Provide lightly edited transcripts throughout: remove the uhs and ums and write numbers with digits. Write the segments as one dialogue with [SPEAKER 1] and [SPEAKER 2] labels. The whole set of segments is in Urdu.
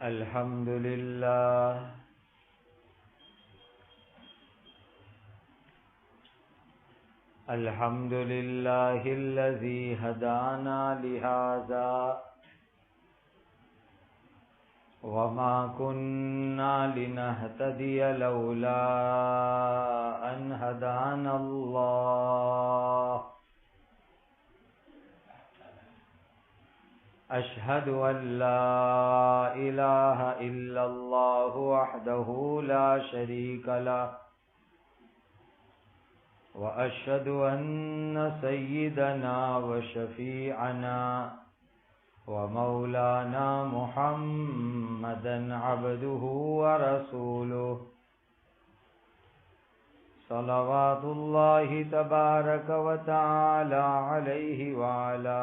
[SPEAKER 1] الحمد لله الذي هدانا لهذا وما كنا لنهتدي لولا أن هدانا الله أشهد أن لا إله إلا الله وحده لا شريك له وأشهد أن سيدنا وشفيعنا ومولانا محمدا عبده ورسوله صلوات الله تبارك وتعالى عليه وعلى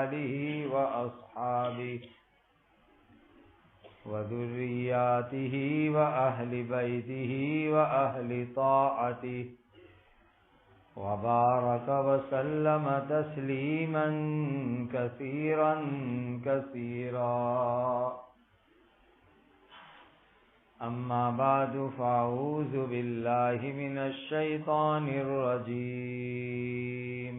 [SPEAKER 1] آله وأصحابه وذرياته وأهل بيته وأهل طاعته وبارك وسلم تسليما كثيرا كثيرا أما بعد فأعوذ بالله من الشيطان الرجيم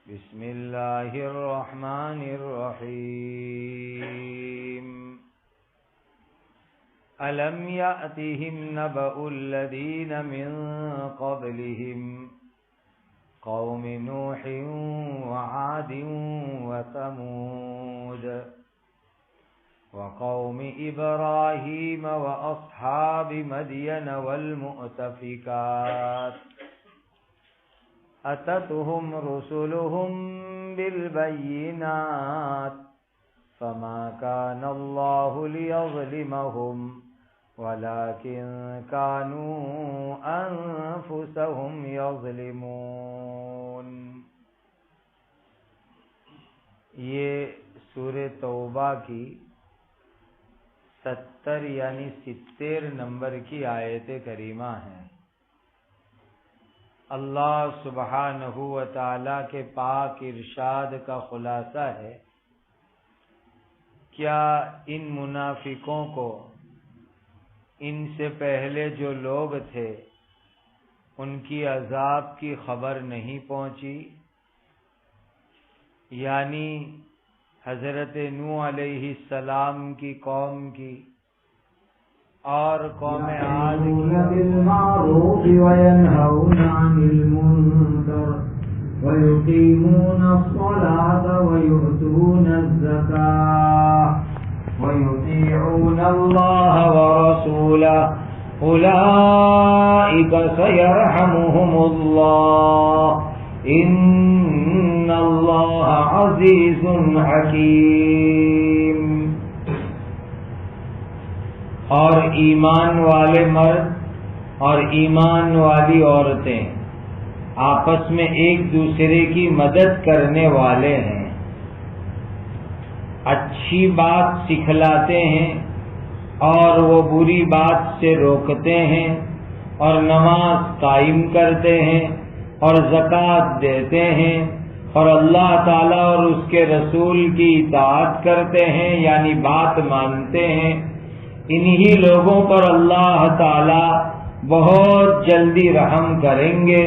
[SPEAKER 1] بسم الله الرحمن الرحيم ألم يأتهم نبأ الذين من قبلهم قوم نوح وعاد وثمود وقوم إبراهيم وأصحاب مدين والمؤتفكات أتتهم رسلهم بالبينات فما كان الله ليظلمهم ولكن كانوا أنفسهم يظلمون۔ یہ سورہ توبہ کی 70 یعنی 70 نمبر کی آیت کریمہ ہیں۔ اللہ سبحانہ و تعالی کے پاک ارشاد کا خلاصہ ہے، کیا ان منافقوں کو ان سے پہلے جو لوگ تھے ان کی عذاب کی خبر نہیں پہنچی؟ یعنی حضرت نوح علیہ السلام کی قوم کی اور قوم عاد کی
[SPEAKER 2] بالمعروف وينهون عن المنكر ويقيمون الصلاة ويؤتون الزكاة ويطيعون الله ورسوله أولئك سيرحمهم الله إن الله عزيز حكيم۔
[SPEAKER 1] اور ایمان والے مرد اور ایمان والی عورتیں آپس میں ایک دوسرے کی مدد کرنے والے ہیں، اچھی بات سکھلاتے ہیں اور وہ بری بات سے روکتے ہیں، اور نماز قائم کرتے ہیں اور زکوٰۃ دیتے ہیں اور اللہ تعالیٰ اور اس کے رسول کی اطاعت کرتے ہیں، یعنی بات مانتے ہیں۔ انہی لوگوں پر اللہ تعالیٰ بہت جلدی رحم کریں گے۔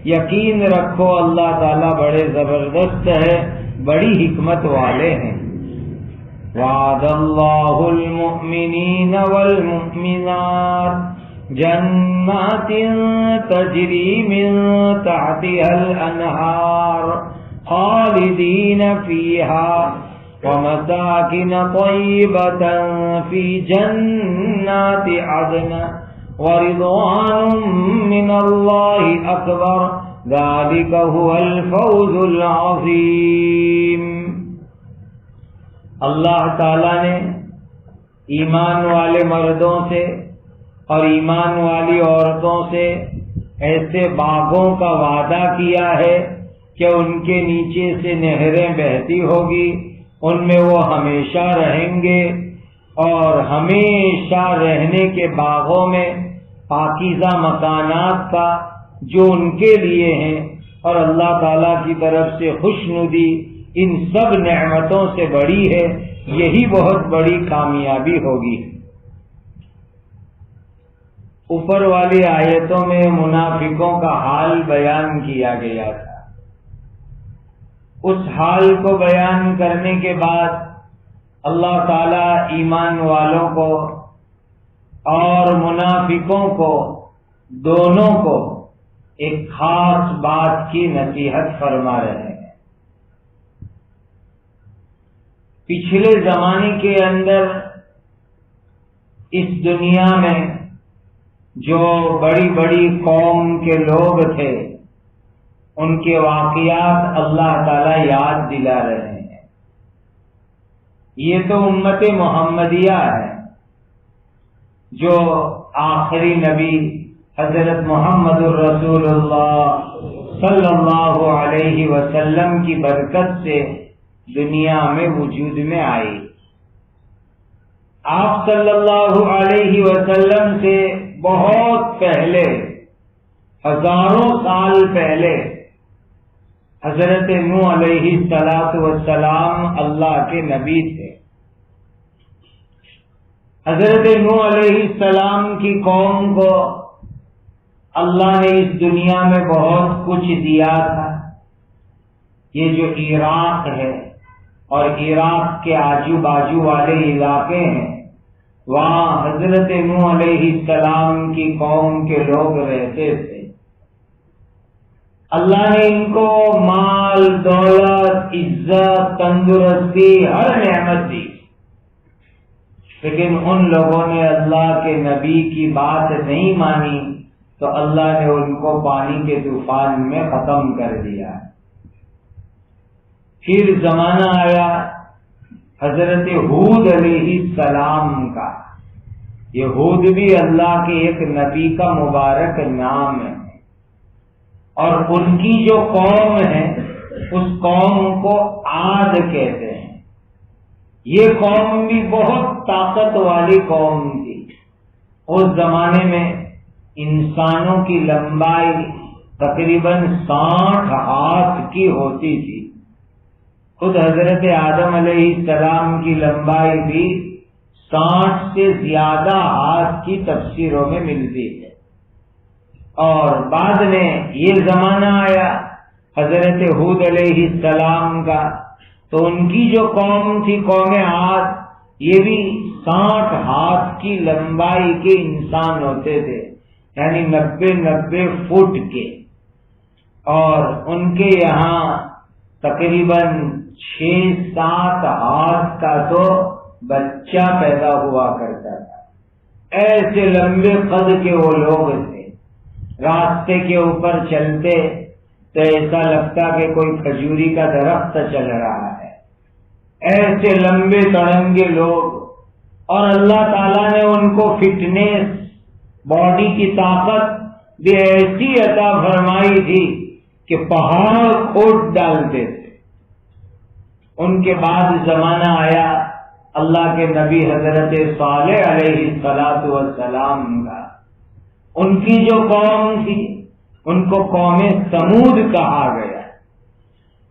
[SPEAKER 1] یقین رکھو اللہ تعالیٰ بڑے زبردست ہے، بڑی حکمت والے ہیں۔ وعد اللہ المؤمنین والمؤمنات جنات تجری من تحتها الانہار خالدین فیہا ومساکن طیبة فی جنات عدن ورضوان من اللہ اکبر ذلک هو الفوز العظیم۔ اللہ تعالیٰ نے ایمان والے مردوں سے اور ایمان والی عورتوں سے ایسے باغوں کا وعدہ کیا ہے کہ ان کے نیچے سے نہریں بہتی ہوگی، ان میں وہ ہمیشہ رہیں گے، اور ہمیشہ رہنے کے باغوں میں پاکیزہ مکانات کا جو ان کے لیے ہیں، اور اللہ تعالیٰ کی طرف سے خوشنودی ان سب نعمتوں سے بڑی ہے، یہی بہت بڑی کامیابی ہوگی۔ اوپر والی آیتوں میں منافقوں کا حال بیان کیا گیا تھا۔ اس حال کو بیان کرنے کے بعد اللہ تعالی ایمان والوں کو اور منافقوں کو دونوں کو ایک خاص بات کی نصیحت فرما رہے ہیں۔ پچھلے زمانے کے اندر اس دنیا میں جو بڑی بڑی قوم کے لوگ تھے، ان کے واقعات اللہ تعالی یاد دلا رہے ہیں۔ یہ تو امت محمدیہ ہے، جو آخری نبی حضرت محمد الرسول اللہ صلی اللہ علیہ وسلم کی برکت سے دنیا میں وجود میں آئی۔ آپ صلی اللہ علیہ وسلم سے بہت پہلے، ہزاروں سال پہلے، حضرت نوح علیہ السلام اللہ کے نبی تھے۔ حضرت نوح علیہ السلام کی قوم کو اللہ نے اس دنیا میں بہت کچھ دیا تھا۔ یہ جو عراق ہے اور عراق کے آجو باجو والے علاقے ہیں، وہاں حضرت نوح علیہ السلام کی قوم کے لوگ رہتے تھے۔ اللہ نے ان کو مال، دولت، عزت، تندرستی، ہر نعمت دی، لیکن ان لوگوں نے اللہ کے نبی کی بات نہیں مانی تو اللہ نے ان کو پانی کے طوفان میں ختم کر دیا۔ پھر زمانہ آیا حضرت ہود علیہ السلام کا۔ یہ ہود بھی اللہ کے ایک نبی کا مبارک نام ہے، اور ان کی جو قوم ہے اس قوم کو عاد کہتے ہیں۔ یہ قوم بھی بہت طاقت والی قوم تھی۔ اس زمانے میں انسانوں کی لمبائی تقریباً 60 ہاتھ کی ہوتی تھی۔ خود حضرت آدم علیہ السلام کی لمبائی بھی 60 سے زیادہ ہاتھ کی تفسیروں میں ملتی ہے۔ اور بعد میں یہ زمانہ آیا حضرت ہود علیہ السلام کا، تو ان کی جو قوم تھی، قوم عاد، یہ بھی 60 ہاتھ کی لمبائی کے انسان ہوتے تھے، یعنی 90 فٹ کے، اور ان کے یہاں تقریباً 6-7 ہاتھ کا تو بچہ پیدا ہوا کرتا تھا۔ ایسے لمبے قد کے وہ لوگ تھے، راستے کے اوپر چلتے تو ایسا لگتا کہ کوئی کھجوری کا درخت چل رہا ہے، ایسے لمبے تڑنگے لوگ۔ اور اللہ تعالیٰ نے ان کو فٹنس، باڈی کی طاقت بھی ایسی عطا فرمائی تھی کہ پہاڑ کھود ڈالتے تھے۔ ان کے بعد زمانہ آیا اللہ کے نبی حضرت صالح علیہ السلام کا۔ ان کی جو قوم تھی ان کو قوم سمود کہا گیا،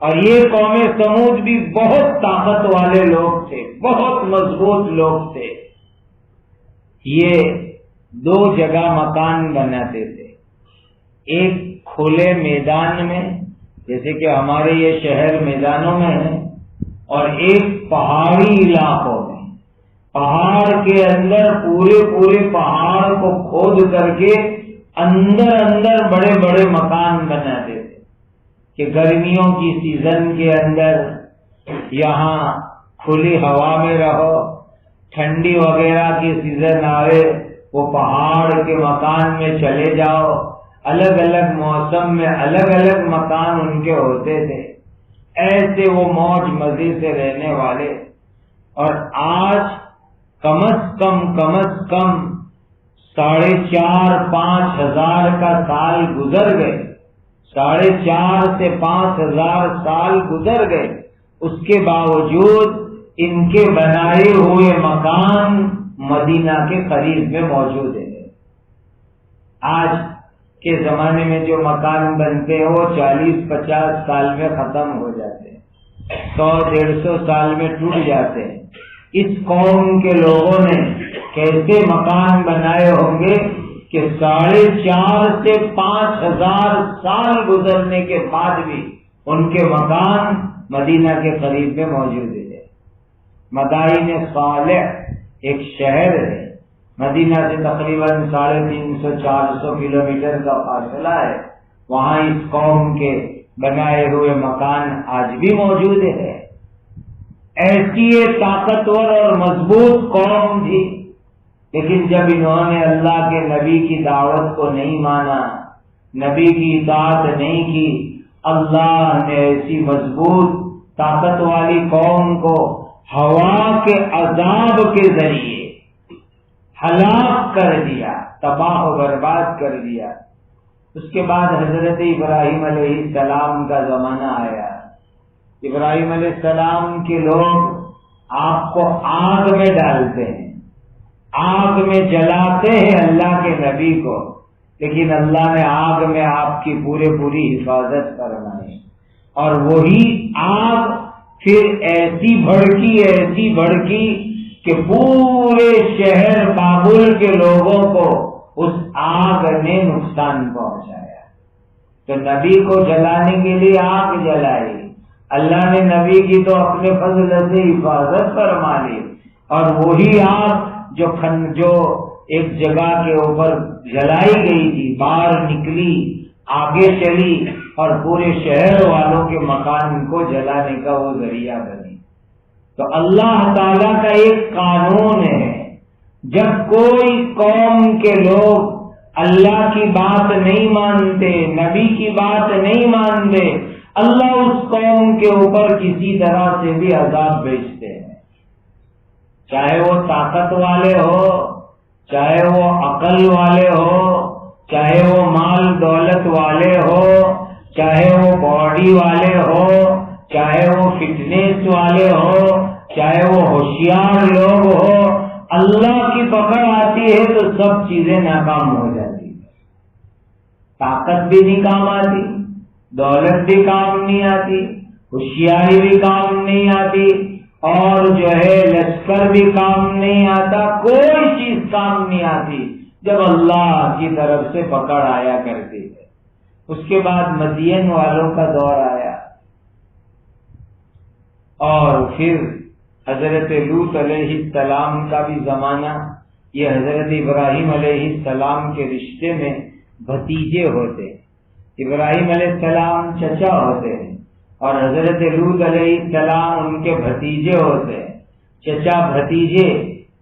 [SPEAKER 1] اور یہ قوم سمود بھی بہت طاقت والے لوگ تھے، بہت مضبوط لوگ تھے۔ یہ 2 جگہ مکان بناتے تھے، ایک کھلے میدان میں جیسے کہ ہمارے یہ شہر میدانوں میں ہے، اور ایک پہاڑی علاقوں میں، پہاڑ کے اندر پورے پہاڑ کو کھود کر کے اندر بڑے بڑے مکان بناتے تھے کہ گرمیوں کی سیزن کے اندر یہاں کھلی ہوا میں رہو، ٹھنڈی وغیرہ کی سیزن آئے وہ پہاڑ کے مکان میں چلے جاؤ۔ الگ الگ موسم میں الگ الگ مکان ان کے ہوتے تھے، ایسے وہ موج مزے سے رہنے والے۔ اور آج کم از کم 4,500-5 ہزار کا سال گزر گئے، 4,500 سے 5,000 سال گزر گئے، اس کے باوجود ان کے بنائے ہوئے مکان مدینہ کے قریب میں موجود ہیں۔ آج کے زمانے میں جو مکان بنتے ہیں وہ 40-50 سال میں ختم ہو جاتے ہیں، 100-150 سال میں ٹوٹ جاتے ہیں۔ اس قوم کے لوگوں نے کیسے مکان بنائے ہوں گے کہ 4.5 سے 5,000 سال گزرنے کے بعد بھی ان کے مکان مدینہ کے قریب میں موجود ہے۔ مدائن صالح ایک شہر ہے، مدینہ سے تقریباً 350-400 کلومیٹر کا فاصلہ ہے، وہاں اس قوم کے بنائے ہوئے مکان آج بھی موجود ہے۔ ایسی ایک طاقتور اور مضبوط قوم تھی، لیکن جب انہوں نے اللہ کے نبی کی دعوت کو نہیں مانا، نبی کی اطاعت نہیں کی، اللہ نے ایسی مضبوط طاقت والی قوم کو ہوا کے عذاب کے ذریعے ہلاک کر دیا، تباہ و برباد کر دیا۔ اس کے بعد حضرت ابراہیم علیہ السلام کا زمانہ آیا۔ ابراہیم علیہ السلام کے لوگ آپ کو آگ میں ڈالتے ہیں، آگ میں جلاتے ہیں اللہ کے نبی کو، لیکن اللہ نے آگ میں آپ کی پوری حفاظت فرمائی، اور وہی آگ پھر ایسی بھڑکی کہ پورے شہر بابل کے لوگوں کو اس آگ نے نقصان پہنچایا۔ تو نبی کو جلانے کے لیے آگ جلائی، اللہ نے نبی کی تو اپنے فضل سے حفاظت فرما لی، اور وہی آگ جو ایک جگہ کے اوپر جلائی گئی تھی باہر نکلی، آگے چلی اور پورے شہر والوں کے مکان کو جلانے کا وہ ذریعہ بنی۔ تو اللہ تعالیٰ کا ایک قانون ہے، جب کوئی قوم کے لوگ اللہ کی بات نہیں مانتے، نبی کی بات نہیں مانتے، اللہ اس قوم کے اوپر کسی طرح سے بھی عذاب بھیجتے ہیں، چاہے وہ طاقت والے ہو، چاہے وہ عقل والے ہو، چاہے وہ مال دولت والے ہو، چاہے وہ باڈی والے ہو، چاہے وہ فٹنس والے ہو، چاہے وہ ہوشیار لوگ ہو، اللہ کی پکڑ آتی ہے تو سب چیزیں ناکام ہو جاتی ہیں۔ طاقت بھی نہیں کام آتی، دولت بھی کام نہیں آتی، ہوشیاری بھی کام نہیں آتی، اور جو ہے لشکر بھی کام نہیں آتا، کوئی چیز کام نہیں آتی جب اللہ کی طرف سے پکڑ آیا کرتی ہے۔ اس کے بعد مدین والوں کا دور آیا، اور پھر حضرت لوط علیہ السلام کا بھی زمانہ۔ یہ حضرت ابراہیم علیہ السلام کے رشتے میں بھتیجے ہوتے ہیں، ابراہیم علیہ السلام چچا ہوتے ہیں اور حضرت لوط علیہ السلام ان کے بھتیجے ہوتے ہیں۔ چچا بھتیجے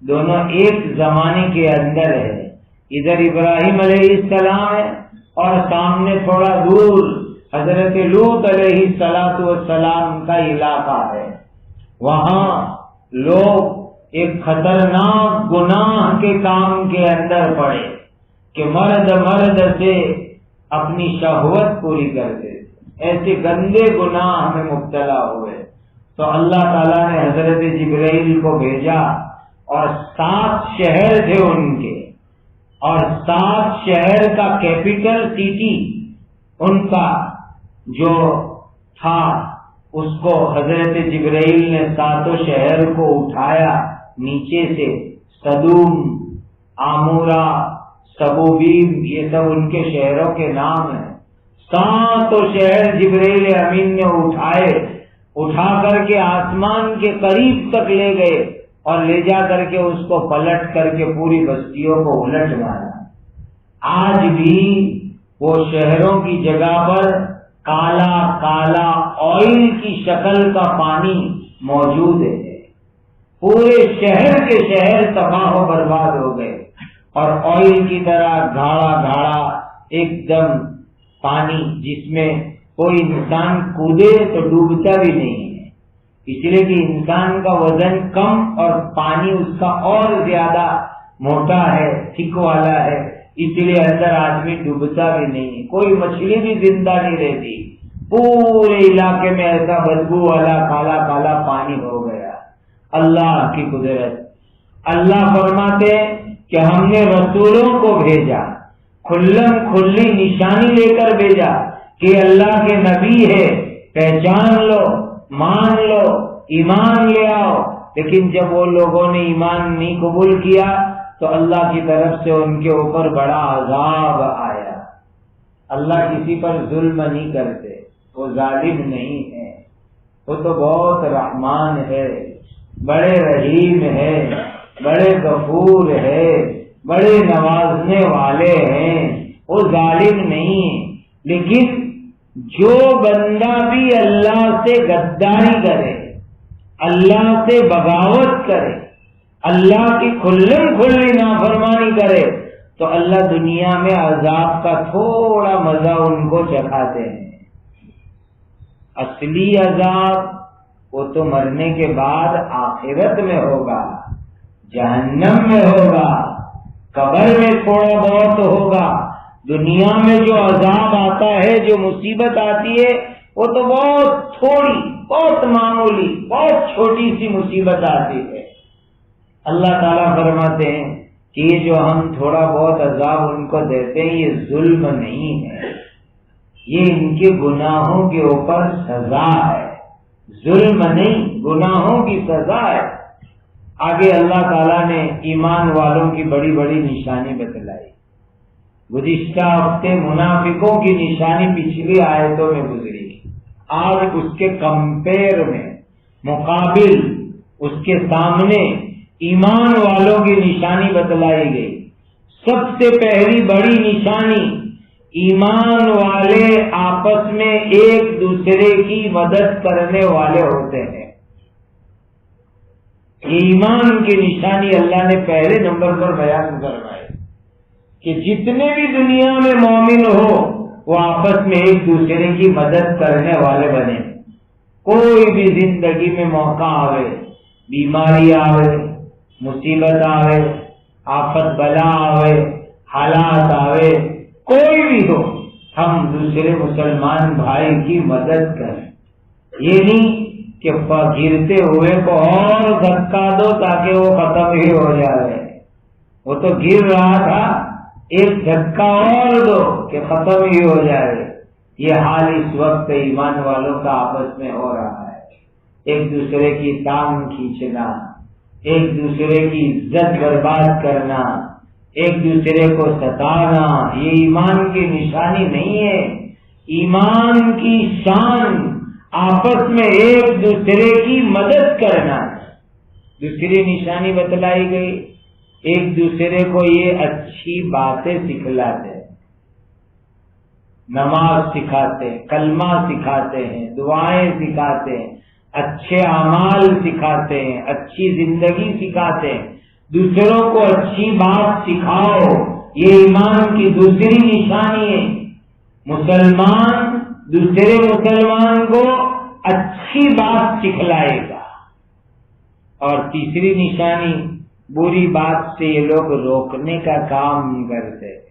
[SPEAKER 1] دونوں ایک زمانے کے اندر ہے، ادھر ابراہیم علیہ السلام ہے اور سامنے تھوڑا دور حضرت لوط علیہ السلام کا علاقہ ہے۔ وہاں لوگ ایک خطرناک گناہ کے کام کے اندر پڑے کہ مرد سے اپنی شہوت پوری کرتے، ایسے گندے گناہ میں مبتلا ہوئے۔ تو اللہ تعالیٰ نے حضرت جبرائیل کو بھیجا، اور 7 شہر تھے ان کے، اور 7 شہر کا کیپٹل سٹی ان کا جو تھا، اس کو حضرت جبرائیل نے 7 شہر کو اٹھایا نیچے سے، سدوم، آمورا، سبوبیم، یہ سب ان کے شہروں کے نام ہیں۔ 7 شہر جبرائیل امین نے اٹھا کر کے آسمان کے قریب تک لے گئے، اور لے جا کر کے اس کو پلٹ کر کے پوری بستیوں کو الٹ مارا۔ آج بھی وہ شہروں کی جگہ پر کالا کالا آئل کی شکل کا پانی موجود ہے، پورے شہر کے شہر تباہ و برباد ہو گئے، اور آئل کی طرح گاڑھا گاڑھا ایک دم پانی جس میں کوئی انسان کودے تو ڈوبتا بھی نہیں ہے، اس لیے کہ انسان کا وزن کم اور پانی اس کا اور زیادہ موٹا ہے، تھک والا ہے، اس لیے اندر آدمی ڈوبتا بھی نہیں، کوئی مچھلی بھی زندہ نہیں رہتی، پورے علاقے میں ایسا بدبو والا کالا کالا پانی ہو گیا۔ اللہ کی قدرت، اللہ فرماتے کہ ہم نے رسولوں کو بھیجا، کھلی نشانی لے کر بھیجا کہ اللہ کے نبی ہے، پہچان لو، مان لو، ایمان لے آؤ. لیکن جب وہ لوگوں نے ایمان نہیں قبول کیا تو اللہ کی طرف سے ان کے اوپر بڑا عذاب آیا. اللہ کسی پر ظلم نہیں کرتے، وہ ظالم نہیں ہے، وہ تو بہت رحمان ہے، بڑے رحیم ہے، بڑے غفور ہے، بڑے نوازنے والے ہیں، وہ ظالم نہیں ہے. لیکن جو بندہ بھی اللہ سے غداری کرے، اللہ سے بغاوت کرے، اللہ کی کھلم کھلی نافرمانی کرے تو اللہ دنیا میں عذاب کا تھوڑا مزہ ان کو چکھاتے ہیں. اصلی عذاب وہ تو مرنے کے بعد آخرت میں ہوگا، جہنم میں ہوگا، قبر میں تھوڑا بہت ہوگا. دنیا میں جو عذاب آتا ہے، جو مصیبت آتی ہے، وہ تو بہت تھوڑی، بہت معمولی، بہت چھوٹی سی مصیبت آتی ہے. اللہ تعالیٰ فرماتے ہیں کہ یہ جو ہم تھوڑا بہت عذاب ان کو دیتے ہیں یہ ظلم نہیں ہے، یہ ان کے گناہوں کے اوپر سزا ہے. ظلم نہیں، گناہوں کی سزا ہے. آگے اللہ تعالیٰ نے ایمان والوں کی بڑی بڑی نشانی بتلائی. گزشتہ ہفتے منافقوں کی نشانی پچھلی آیتوں میں گزری، آج اس کے کمپیر میں، مقابل، اس کے سامنے ایمان والوں کی نشانی بتلائی گئی. سب سے پہلی بڑی نشانی، ایمان والے آپس میں ایک دوسرے کی مدد کرنے والے ہوتے ہیں. ایمان کی نشانی اللہ نے پہلے نمبر پر بیان کروائی کہ جتنے بھی دنیا میں مومن ہو وہ آپس میں ایک دوسرے کی مدد کرنے والے بنے. کوئی بھی زندگی میں موقع آوے، بیماری آوے، مصیبت آوے، آفت بلا آوے، حالات آوے، کوئی بھی ہو، ہم دوسرے مسلمان بھائی کی مدد کریں. یہ نہیں کہ گرتے ہوئے کو اور دھکا دو تاکہ وہ ختم ہی ہو جائے. وہ تو گر رہا تھا، ایک دھکا اور دو کہ ختم ہی ہو جائے. یہ حال اس وقت ایمان والوں کا آپس میں ہو رہا ہے. ایک دوسرے کی ٹانگ کھینچنا، ایک دوسرے کی عزت برباد کرنا، ایک دوسرے کو ستانا، یہ ایمان کی نشانی نہیں ہے. ایمان کی شان آپس میں ایک دوسرے کی مدد کرنا. دوسری نشانی بتلائی گئی، ایک دوسرے کو یہ اچھی باتیں سکھلاتے ہیں، نماز سکھاتے ہیں، کلمہ سکھاتے ہیں، دعائیں سکھاتے ہیں، اچھے اعمال سکھاتے ہیں، اچھی زندگی سکھاتے ہیں. دوسروں کو اچھی بات سکھاؤ، یہ ایمان کی دوسری نشانی ہے. مسلمان دوسرے مسلمان کو اچھی بات سکھلائے گا. اور تیسری نشانی، بری بات سے یہ لوگ روکنے کا کام کرتے ہیں.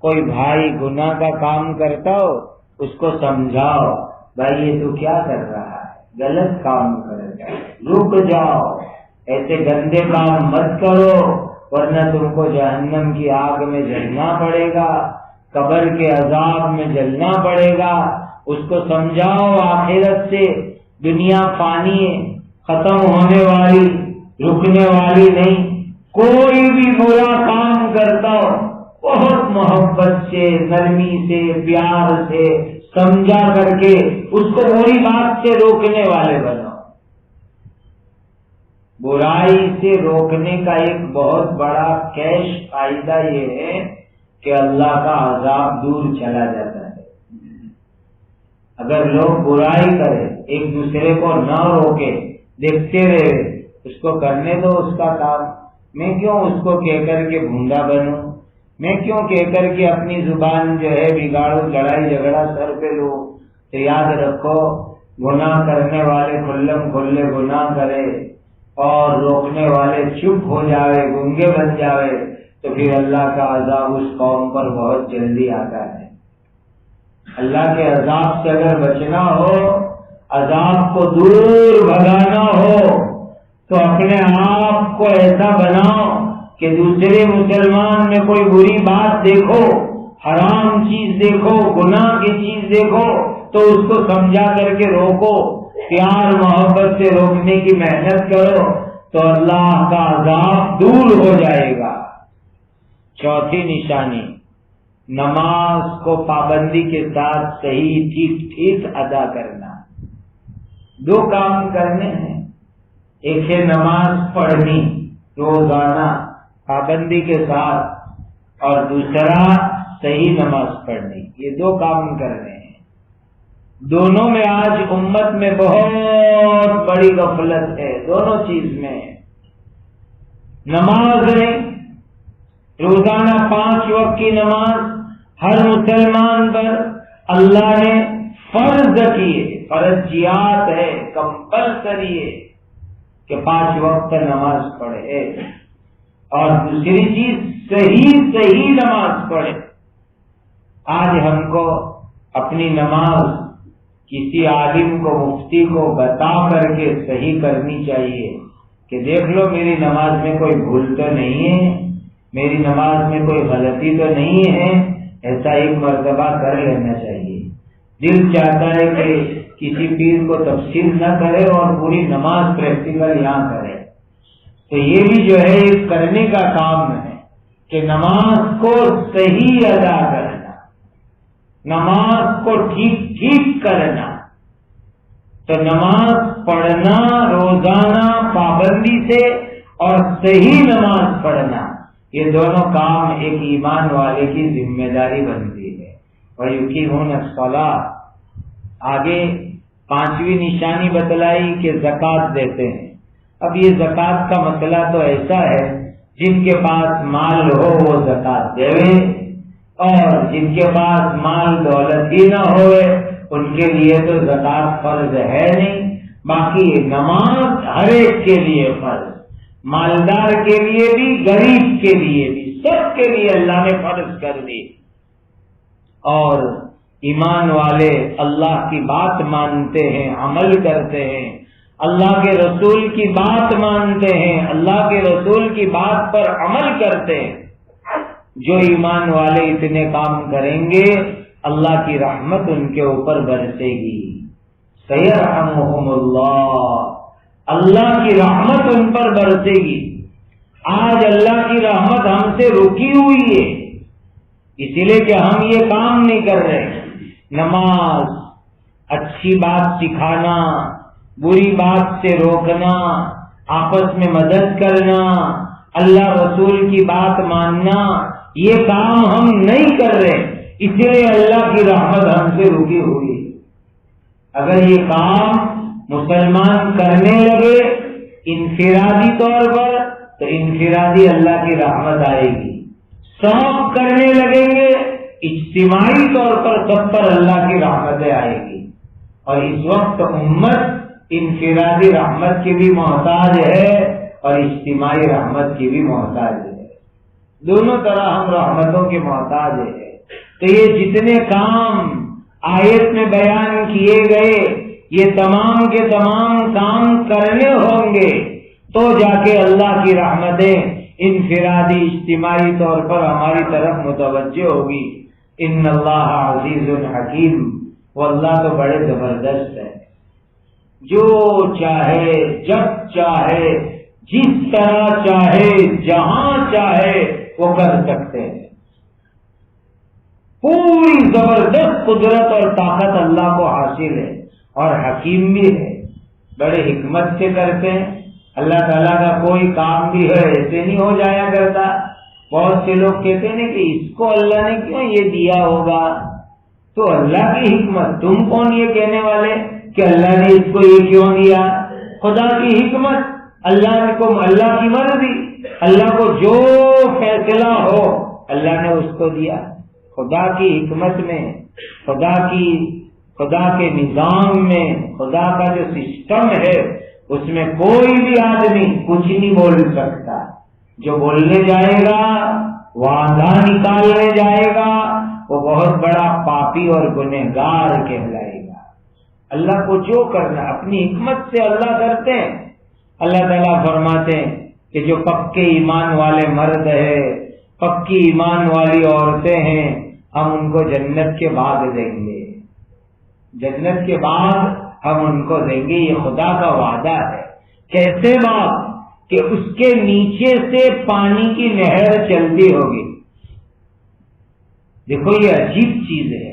[SPEAKER 1] کوئی بھائی گناہ کا کام کرتا ہو اس کو سمجھاؤ، بھائی یہ تو کیا کر رہا ہے، غلط کام کر رہا ہے، رک جاؤ، ایسے گندے کام مت کرو ورنہ تم کو جہنم کی آگ میں جلنا پڑے گا، قبر کے عذاب میں جلنا پڑے گا. اس کو سمجھاؤ آخرت سے دنیا فانی ہے، ختم ہونے والی، رکنے والی نہیں. کوئی بھی برا کام کرتا ہو بہت محبت سے، نرمی سے، پیار سے سمجھا کر کے اس کو بری بات سے روکنے والے بنو. برائی سے روکنے کا ایک بہت بڑا کیش فائدہ یہ ہے کہ اللہ کا عذاب دور چلا جاتا ہے. اگر لوگ برائی کریں، ایک دوسرے کو نہ روکے، دیکھتے رہے، اس کو کرنے دو اس کا کام. میں کیوں اس کو کہہ کر کے بھونڈا بنوں، میں کیوں کہہ کر کے اپنی زبان جو ہے بگاڑوں، لڑائی جھگڑا سر پہ لو. تو یاد رکھو، گناہ کرنے والے کھلم کھلے گناہ کرے اور روکنے والے چپ ہو جاوے، گنگے بن جاوے تو پھر اللہ کا عذاب اس قوم پر بہت جلدی آتا ہے. اللہ کے عذاب سے اگر بچنا ہو، عذاب کو دور بھگانا ہو تو اپنے آپ کو ایسا بناؤ کہ دوسرے مسلمان میں کوئی بری بات دیکھو، حرام چیز دیکھو، گناہ کی چیز دیکھو تو اس کو سمجھا کر کے روکو. پیار محبت سے روکنے کی محنت کرو تو اللہ کا عذاب دور ہو جائے گا۔ چوتھی نشانی، نماز کو پابندی کے ساتھ صحیح ٹھیک ادا کرنا۔ دو کام کرنے ہیں، ایک ہے نماز پڑھنی روزانہ پابندی کے ساتھ، اور دوسرا صحیح نماز پڑھنی۔ یہ دو کام کرنے ہیں۔ دونوں میں آج امت میں بہت بڑی غفلت ہے، دونوں چیز میں۔ نماز روزانہ 5 وقت کی نماز ہر مسلمان پر اللہ نے فرض کیے، فرضیات ہے، کمپلسری ہے کہ 5 وقت نماز پڑھے، اور دوسری چیز صحیح نماز پڑھے۔ آج ہم کو اپنی نماز کسی عالم کو، مفتی کو بتا کر کے صحیح کرنی چاہیے کہ دیکھ لو میری نماز میں کوئی بھول تو نہیں ہے، میری نماز میں کوئی غلطی تو نہیں ہے۔ ایسا ایک مرتبہ کر لینا چاہیے۔ دل چاہتا ہے کہ کسی پیر کو تفسیر نہ کرے اور پوری نماز پریکٹیکل یہاں کرے، تو یہ بھی جو ہے ایک کرنے کا کام ہے کہ نماز کو صحیح ادا کرنا، نماز کو ٹھیک کرنا۔ تو نماز پڑھنا روزانہ پابندی سے اور صحیح نماز پڑھنا، یہ دونوں کام ایک ایمان والے کی ذمہ داری بنتی ہے۔ وَيُقِيمُونَ الصَّلَاةَ، آگے 5ویں نشانی بتلائی کہ زکوٰۃ دیتے ہیں۔ اب یہ زکوٰۃ کا مسئلہ تو ایسا ہے، جن کے پاس مال ہو وہ زکوٰۃ دے، اور جن کے پاس مال دولت ہی نہ ہوئے ان کے لیے تو زکوٰۃ فرض ہے نہیں۔ باقی نماز ہر ایک کے لیے فرض، مالدار کے لیے بھی، غریب کے لیے بھی، سب کے لیے اللہ نے فرض کر دی۔ اور ایمان والے اللہ کی بات مانتے ہیں، عمل کرتے ہیں، اللہ کے رسول کی بات مانتے ہیں، اللہ کے رسول کی بات پر عمل کرتے ہیں۔ جو ایمان والے اتنے کام کریں گے اللہ کی رحمت ان کے اوپر برسے گی۔ سیرحمہم اللہ، اللہ کی رحمت ان پر برسے گی۔ آج اللہ کی رحمت ہم سے رکی ہوئی ہے، اسی لیے کہ ہم یہ کام نہیں کر رہے۔ نماز، اچھی بات سکھانا، بری بات سے روکنا، آپس میں مدد کرنا، اللہ رسول کی بات ماننا، یہ کام ہم نہیں کر رہے، اسی لیے اللہ کی رحمت ہم سے رکی ہوئی۔ اگر یہ کام مسلمان کرنے لگے انفرادی طور پر تو انفرادی اللہ کی رحمت آئے گی، سب کرنے لگیں گے اجتماعی طور پر سب پر اللہ کی رحمتیں آئے گی۔ اور اس وقت امت انفرادی رحمت کی بھی محتاج ہے اور اجتماعی رحمت کی بھی محتاج ہے، دونوں طرح ہم رحمتوں کے محتاج ہیں۔ تو یہ جتنے کام آیت میں بیان کیے گئے یہ تمام کے تمام کام کرنے ہوں گے تو جا کے اللہ کی رحمتیں انفرادی اجتماعی طور پر ہماری طرف متوجہ ہوگی۔ ان اللہ عزیز حکیم، وہ اللہ تو بڑے زبردست ہے، جو چاہے جب چاہے جس طرح چاہے جہاں چاہے وہ کر سکتے ہیں۔ پوری زبردست قدرت اور طاقت اللہ کو حاصل ہے، اور حکیم بھی ہے، بڑے حکمت سے کرتے ہیں۔ اللہ تعالیٰ کا کوئی کام بھی ہے ایسے نہیں ہو جایا کرتا۔ بہت سے لوگ کہتے ہیں کہ اس کو اللہ نے کیوں یہ دیا ہوگا، تو اللہ کی حکمت، تم کون یہ کہنے والے کہ اللہ نے اس کو یہ کیوں دیا؟ خدا کی حکمت، اللہ کو، اللہ کی مرضی، اللہ کو جو فیصلہ ہو اللہ نے اس کو دیا۔ خدا کی حکمت میں، خدا کے نظام میں، خدا کا جو سسٹم ہے اس میں کوئی بھی آدمی کچھ نہیں بول سکتا۔ جو بولنے جائے گا، وعدہ نکالنے جائے گا، وہ بہت بڑا پاپی اور گنہگار کہلائے گا۔ اللہ کو جو کرنا اپنی حکمت سے اللہ کرتے ہیں۔ اللہ تعالیٰ فرماتے ہیں کہ جو پکے ایمان والے مرد ہیں، پکی ایمان والی عورتیں ہیں، ہم ان کو جنت کے باغ دیں گے۔ جنت کے باغ ہم ان کو دیں گے. یہ خدا کا وعدہ ہے. کیسے باغ کہ اس کے نیچے سے پانی کی نہر چلتی ہوگی. دیکھو یہ عجیب چیز ہے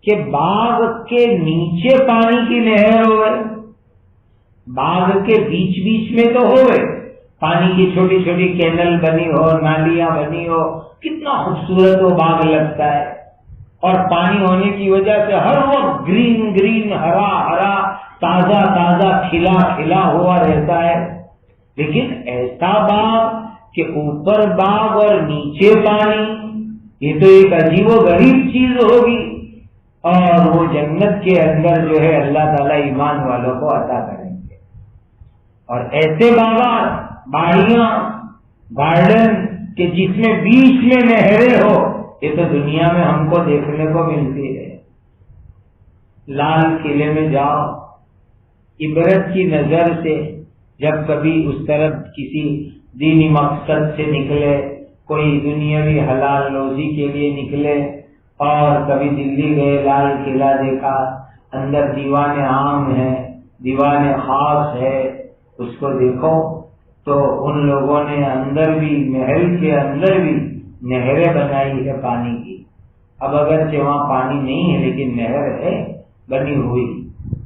[SPEAKER 1] کہ باغ کے نیچے پانی کی نہر ہوئے, باغ کے بیچ بیچ میں تو ہوئے, پانی کی چھوٹی چھوٹی کینل بنی ہو, نالیاں بنی ہو, کتنا خوبصورت وہ باغ لگتا ہے. اور پانی ہونے کی وجہ سے ہر وقت گرین گرین, ہرا ہرا, تازہ تازہ, کھلا کھلا ہوا رہتا ہے. لیکن ایسا باغ کہ اوپر باغ اور نیچے پانی, یہ تو ایک عجیب و غریب چیز ہوگی. اور وہ جنت کے اندر جو ہے اللہ تعالیٰ ایمان والوں کو عطا کریں گے. اور ایسے باغات, باڑیاں, گارڈن کہ جس میں بیچ میں نہریں ہو, یہ تو دنیا میں ہم کو دیکھنے کو ملتی ہے. لال قلعے میں جاؤ, عبرت کی نظر سے جب کبھی اس طرف کسی دینی مقصد سے نکلے, کوئی دنیاوی حلال روزی کے لیے نکلے, اور کبھی دلی گئے, لال قلعہ دیکھا, اندر دیوان عام ہے, دیوان خاص ہے, اس کو دیکھو تو ان لوگوں نے اندر بھی, محل کے اندر بھی نہریں بنائی ہے پانی کی. اب اگرچہ وہاں پانی نہیں ہے لیکن نہر ہے بنی ہوئی.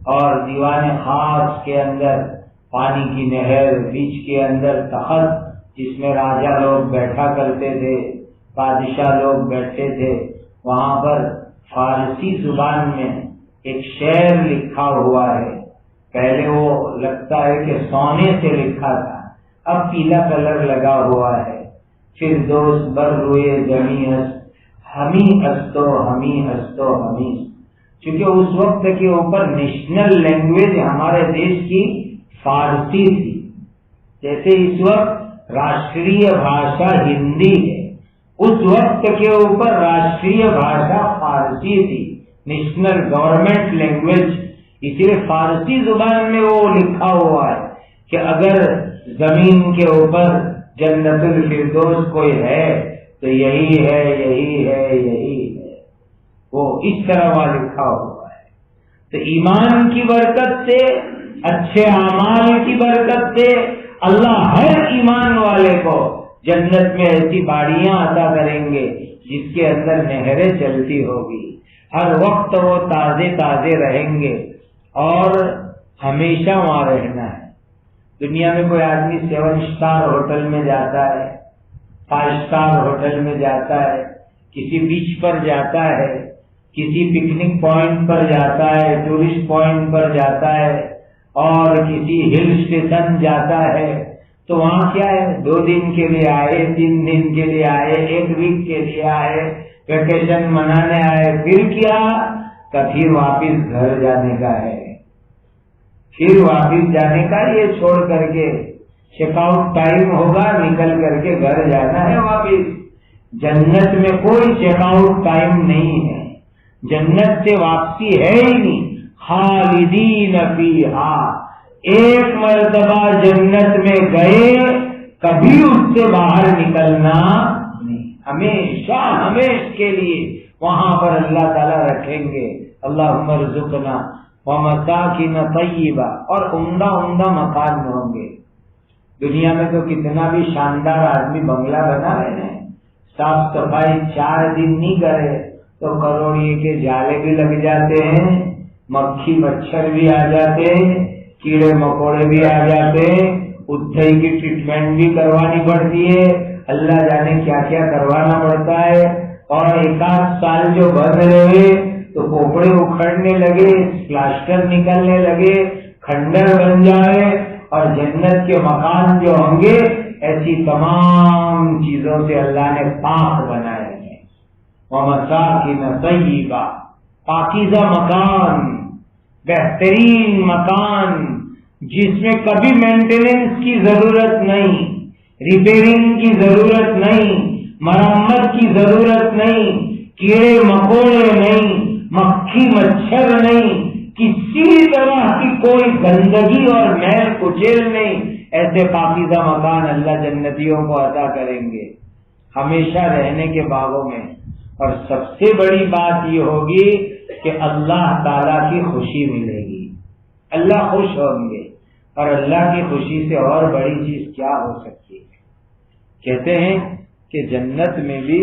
[SPEAKER 1] اور دیوان خاص کے اندر پانی کی نہر, بیچ کے اندر تخت جس میں راجا لوگ بیٹھا کرتے تھے, بادشاہ لوگ بیٹھتے تھے. وہاں پر فارسی زبان میں ایک شعر لکھا ہوا ہے. پہلے وہ لگتا ہے کہ سونے سے لکھا تھا, اب پیلا کلر لگا ہوا ہے. پھر دوست بر روئے زمیں ہمیں ہستو ہمیں ہستو ہمیں. چونکہ اس وقت کے اوپر نیشنل لینگویج ہمارے دیش کی فارسی تھی, جیسے اس وقت راشٹریہ بھاشا ہندی ہے, اس وقت کے اوپر راشٹریہ بھاشا فارسی تھی, نیشنل گورنمنٹ لینگویج. اسی لیے فارسی زبان میں وہ لکھا ہوا ہے کہ اگر زمین کے اوپر جنت الفردوس کوئی ہے تو یہی ہے, یہی ہے, یہی ہے. وہ اس طرح وہاں لکھا ہوا ہے. تو ایمان کی برکت سے, اچھے اعمال کی برکت سے اللہ ہر ایمان والے کو جنت میں ایسی باڑیاں عطا کریں گے جس کے اندر نہریں چلتی ہوگی. ہر وقت وہ تازے تازے رہیں گے اور ہمیشہ وہاں رہنا ہے. دنیا میں کوئی آدمی 7 اسٹار ہوٹل میں جاتا ہے, 5 اسٹار ہوٹل میں جاتا ہے, کسی بیچ پر جاتا ہے, کسی پکنک پوائنٹ پر جاتا ہے, ٹورسٹ پوائنٹ پر جاتا ہے, اور کسی ہل اسٹیشن جاتا ہے, تو وہاں کیا ہے, 2 دن کے لیے آئے, 3 دن کے لیے آئے, 1 ویک کے لیے آئے, ویکیشن منانے آئے, پھر کیا, پھر واپس گھر جانے کا ہے. پھر واپس جانے کا, یہ چھوڑ کر کے چیک آؤٹ ٹائم ہوگا, نکل کر کے گھر جانا ہے واپس. جنت میں کوئی چیک آؤٹ ٹائم نہیں ہے, جنت سے واپسی ہے ہی نہیں. خالدین فیہا, ایک مرتبہ جنت میں گئے کبھی اس سے باہر نکلنا نہیں, ہمیشہ ہمیشہ کے لیے وہاں پر اللہ تعالیٰ رکھیں گے. اللہم ارزقنا ومساکن طیبہ, اور عمدہ عمدہ مکان میں ہوں گے. دنیا میں تو کتنا بھی شاندار آدمی بنگلہ بنا رہے ہیں, صاف صفائی 4 دن نہیں کرے تو کروڑیے کے جالے بھی لگ جاتے ہیں, مکھی مچھر بھی آ جاتے ہیں, کیڑے مکوڑے بھی آ جاتے ہیں, ادھئی کی ٹریٹمنٹ بھی کروانی پڑتی ہے, اللہ جانے کیا کیا کروانا پڑتا ہے. اور 1 سال جو بند رہے تو پوپڑے اکھڑنے لگے, پلاسٹر نکلنے لگے, کھنڈر بن جائے. اور جنت کے مکان جو ہوں گے ایسی تمام چیزوں سے اللہ نے پاک بنائے ہیں. ومساکن طیبہ, پاکیزہ مکان, بہترین مکان جس میں کبھی مینٹیننس کی ضرورت نہیں, ریپیئرنگ کی ضرورت نہیں, مرمت کی ضرورت نہیں, کیڑے مکوڑے نہیں, مکھی مچھر نہیں, کسی طرح کی کوئی گندگی اور میل کچیل نہیں. ایسے پاکیزہ مکان اللہ جنتیوں کو عطا کریں گے ہمیشہ رہنے کے باغوں میں. اور سب سے بڑی بات یہ ہوگی کہ اللہ تعالیٰ کی خوشی ملے گی. اللہ خوش ہوں گے. اور اللہ کی خوشی سے اور بڑی چیز کیا ہو سکتی ہے؟ کہتے ہیں کہ جنت میں بھی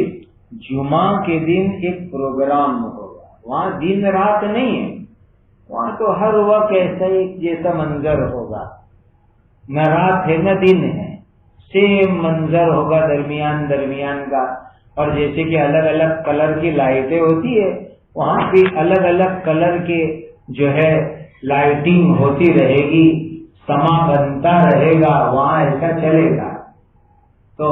[SPEAKER 1] جمعہ کے دن ایک پروگرام ہوگا. وہاں دن رات نہیں ہے، وہاں تو ہر وقت ایسا ہی جیسا منظر ہوگا، نہ رات ہے نہ دن ہے، سیم منظر ہوگا درمیان کا. اور جیسے کہ الگ الگ کلر کی لائٹیں ہوتی ہے، وہاں بھی الگ الگ کلر کے جو ہے لائٹنگ ہوتی رہے گی، سما بنتا رہے گا، وہاں ایسا چلے گا. تو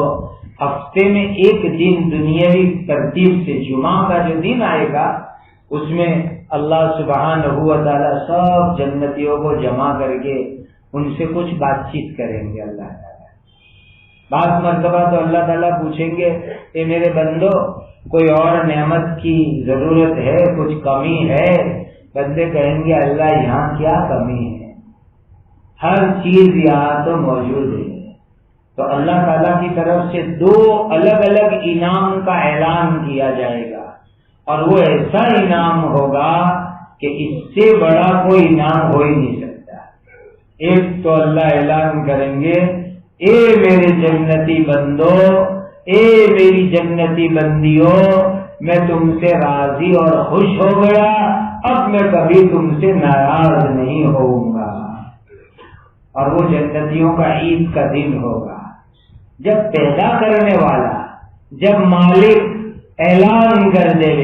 [SPEAKER 1] ہفتے میں ایک دن دنیاوی ترتیب سے جمعہ کا جو دن آئے گا، اس میں اللہ سبحانہ و تعالی سب جنتیوں کو جمع کر کے ان سے کچھ بات چیت کریں گے. اللہ تعالیٰ بعض مرتبہ تو اللہ تعالیٰ پوچھیں گے کہ میرے بندو کوئی اور نعمت کی ضرورت ہے، کچھ کمی ہے؟ بندے کہیں گے اللہ یہاں کیا کمی ہے، ہر چیز یہاں تو موجود ہے. تو اللہ تعالیٰ کی طرف سے دو الگ الگ انعام کا اعلان کیا جائے گا، اور وہ ایسا انعام ہوگا کہ اس سے بڑا کوئی انعام ہو ہی نہیں سکتا. ایک تو اللہ اعلان کریں گے، اے میرے جنتی بندو، اے میری جنتی بندیوں، میں تم سے راضی اور خوش ہو گیا، اب میں کبھی تم سے ناراض نہیں ہوؤں گا. اور وہ جنتیوں کا عید کا دن ہوگا، جب پیدا کرنے والا، جب مالک اعلان کر دے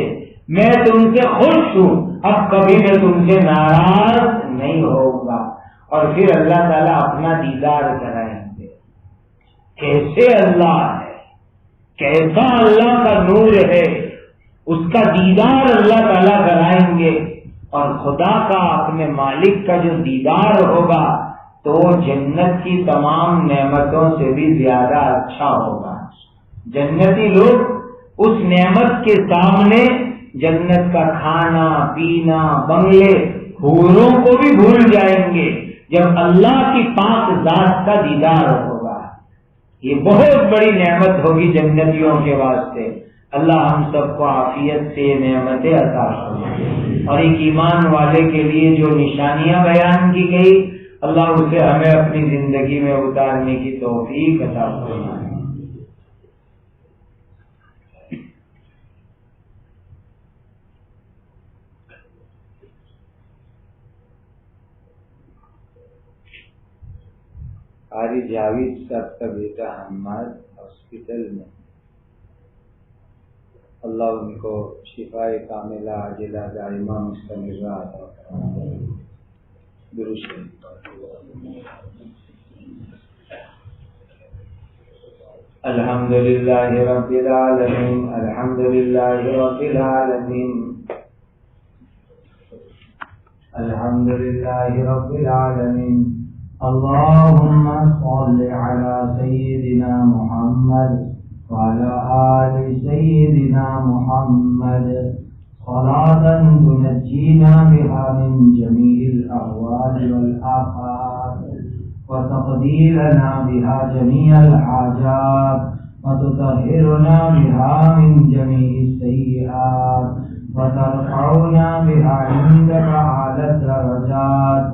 [SPEAKER 1] میں تم سے خوش ہوں، اب کبھی میں تم سے ناراض نہیں ہوؤں گا. اور پھر اللہ تعالیٰ اپنا دیدار کرائیں گے. کیسے اللہ ہے، کیسا اللہ کا نور ہے، اس کا دیدار اللہ تعالیٰ کرائیں گے. اور خدا کا، اپنے مالک کا جو دیدار ہوگا تو جنت کی تمام نعمتوں سے بھی زیادہ اچھا ہوگا. جنتی لوگ اس نعمت کے سامنے جنت کا کھانا پینا، بنگلے، حوروں کو بھی بھول جائیں گے جب اللہ کی پاک ذات کا دیدار ہوگا. یہ بہت بڑی نعمت ہوگی جنتیوں کے واسطے. اللہ ہم سب کو عافیت سے نعمتیں عطا فرمائے. اور ایک ایمان والے کے لیے جو نشانیاں بیان کی گئی، اللہ اسے ہمیں اپنی زندگی میں اتارنے کی توفیق عطا فرمائے. قاری جاوید صاحب کا بیٹا حماد ہاسپٹل میں، اللہ ان کو شفاء کاملہ عاجلہ دائمہ مستمرہ عطا فرمائے. درود شریف. الحمدللہ رب العالمین، الحمدللہ رب العالمین، الحمدللہ رب العالمین. اللهم صل على سيدنا محمد وعلى آل سيدنا محمد صلاة تنجينا بها من جميع الأهوال والآفات وتقضي لنا بها جميع الحاجات وتطهرنا بها من جميع السيئات وترفعنا بها عندك أعلى الدرجات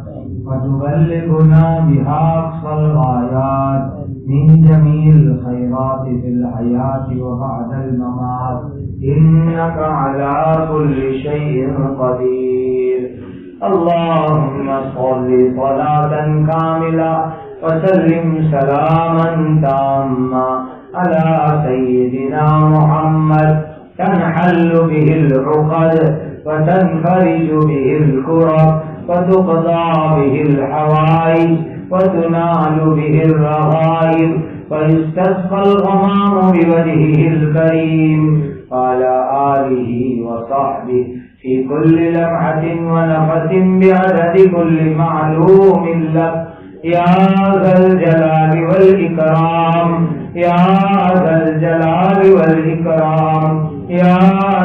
[SPEAKER 1] وتبلغنا بها أقصى الغايات من جميع الخيرات في الحياة وبعد الممات، إنك على كل شيء قدير. اللهم صل صلاة كاملة وسلم سلاما تاما على سيدنا محمد تنحل به العقد وتنفرج به الكرب وتقضى به الحوائج وتنال به الرغائب ويستسقى الغمام بوجهه الكريم وعلى آله وصحبه في كل لمحة ونفس بعدد كل معلوم لك يا ذا الجلال والإكرام، يا ذا الجلال والإكرام، يا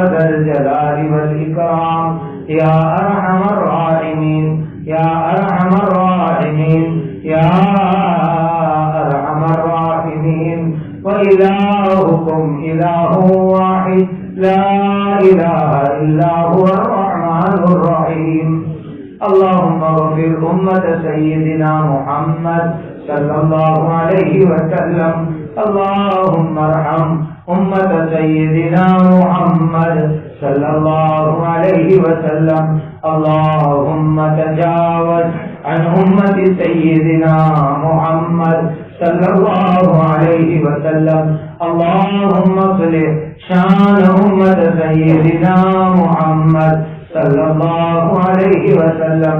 [SPEAKER 1] ذا الجلال والإكرام، يا أرحم الراحمين، يا أرحم الراحمين، يا أرحم الراحمين. وإلهكم إله واحد لا إله إلا هو الرحمن الرحيم. اللهم اغفر أمة سيدنا محمد صلى الله عليه وسلم. اللهم ارحم أمة سيدنا محمد صلى الله عليه وسلم. اللهم تجاوز عن أمة سيدنا محمد صلى الله عليه وسلم. اللهم اصلح شان أمة سيدنا محمد صلى الله عليه وسلم.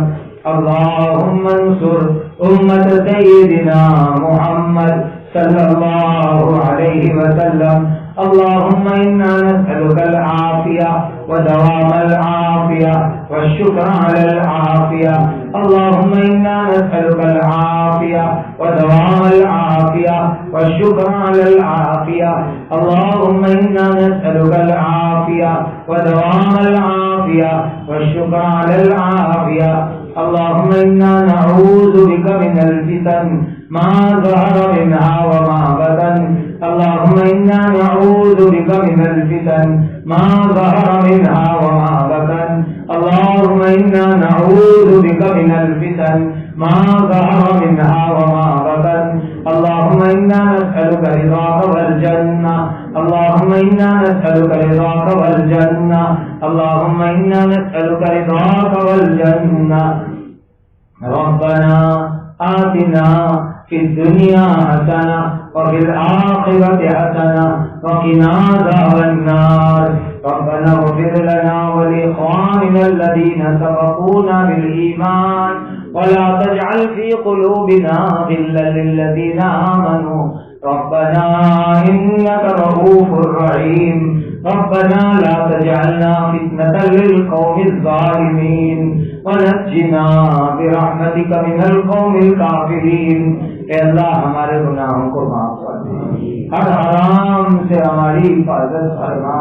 [SPEAKER 1] اللهم انصر أمة سيدنا محمد صلى الله عليه وسلم. اللهم إنا نسألك العافية ودوام العافية والشكر على العافية. اللهم إنا نسألك العافية ودوام العافية والشكر على العافية. اللهم إنا نسألك العافية ودوام العافية والشكر على العافية. اللهم إنا نعوذ بك من الفتن ما ظهر منها وما بطن. اللهم إنا نعوذ بك من الفتن ما ظهر منها وما بطن. اللهم إنا نعوذ بك من الفتن ما ظهر منها وما بطن. اللهم إنا نسألك رضاك والجنة. اللهم إنا نسألك رضاك والجنة. اللهم إنا نسألك رضاك والجنة. ربنا آتنا في الدنيا حسنة وفي الآخرة حسنة وقنا عذاب النار. ربنا اغفر لنا ولإخواننا الذين سبقونا بالإيمان ولا تجعل في قلوبنا غلا للذين آمنوا ربنا إنك رؤوف رحيم. ربنا لا تجعلنا فتنة للقوم الظالمين ونجنا برحمتك من القوم الكافرين. اے اللہ ہمارے گناہوں کو معاف کر دے، ہر حرام سے ہماری حفاظت فرما،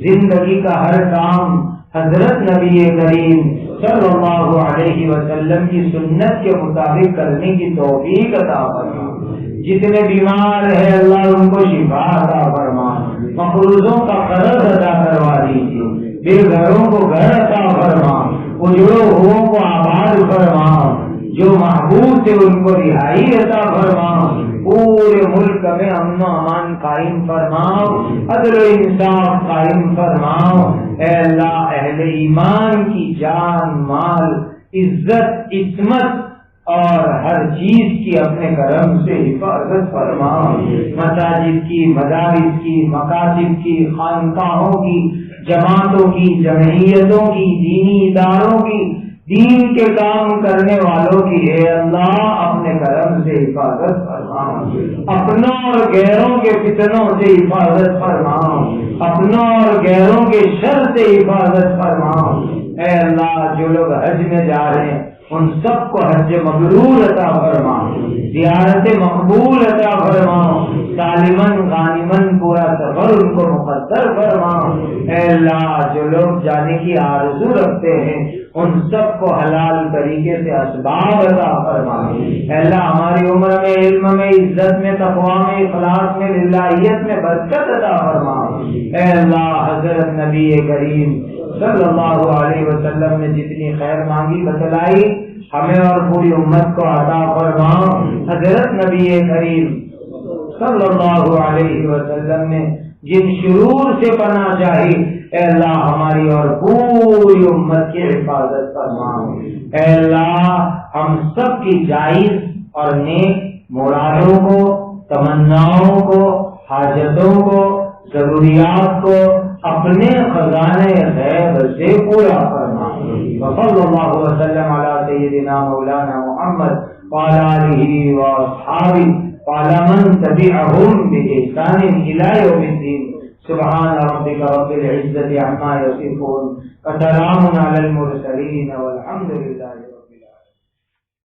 [SPEAKER 1] زندگی کا ہر کام حضرت نبی کریم صلی اللہ علیہ وسلم کی سنت کے مطابق کرنے کی توفیق عطا فرما. جتنے بیمار ہیں اللہ ان کو شفا عطا فرما، مقروضوں کا قرض ادا کروا دیجیے، بے گھروں کو گھر عطا فرما، اجڑوں کو آباد فرما، جو محبوب تھے ان کو رہائی عطا فرما. پورے ملک میں امن و امان قائم فرماؤ، عدل و انصاف قائم فرماؤ. اے اللہ اہل ایمان کی جان مال عزت عصمت اور ہر چیز کی اپنے کرم سے حفاظت فرماؤ. مساجد کی، مدارس کی، مکاتب کی، خانقاہوں کی، جماعتوں کی، جمعیتوں کی، دینی اداروں کی، دین کے کام کرنے والوں کی اے اللہ اپنے کرم سے حفاظت فرماؤ. اپنوں اور غیروں کے فتنوں سے حفاظت فرماؤ، اپنوں اور غیروں کے شر سے حفاظت فرماؤ. اے اللہ جو لوگ حج میں جا رہے ہیں ان سب کو حج مبرور عطا فرماؤ، زیارت مقبول عطا فرماؤ، سالمن غانمن پورا سفر ان کو مقدر فرماؤ. اے اللہ جو لوگ جانے کی آرزو رکھتے ہیں ان سب کو حلال طریقے سے اسباب عطا فرماؤ. اے اللہ ہماری عمر میں، علم میں، عزت میں، تقویٰ میں، اخلاص میں، للہیت میں برکت عطا فرماؤ. اے اللہ حضرت نبی کریم صلی اللہ علیہ وسلم نے جتنی خیر مانگی بتلائی ہمیں اور پوری امت کو عطا فرماؤ. حضرت نبی کریم صلی اللہ علیہ وسلم نے جن شرور سے پناہ چاہی اے اللہ ہماری اور پوری امت کی حفاظت فرماؤ. اے اللہ ہم سب کی جائز اور نیک مرادوں کو، تمناؤں کو، حاجتوں کو، ضروریات کو اپنے خزانے غیب سے پورا فرما. وصلی اللہ وسلم علی سیدنا مولانا محمد وعلی آلہ واصحابہ وعلی من تبعہم بإحسان الی یوم الدین. سبحان ربک رب العزة عما یصفون وسلام علی المرسلین والحمد للہ.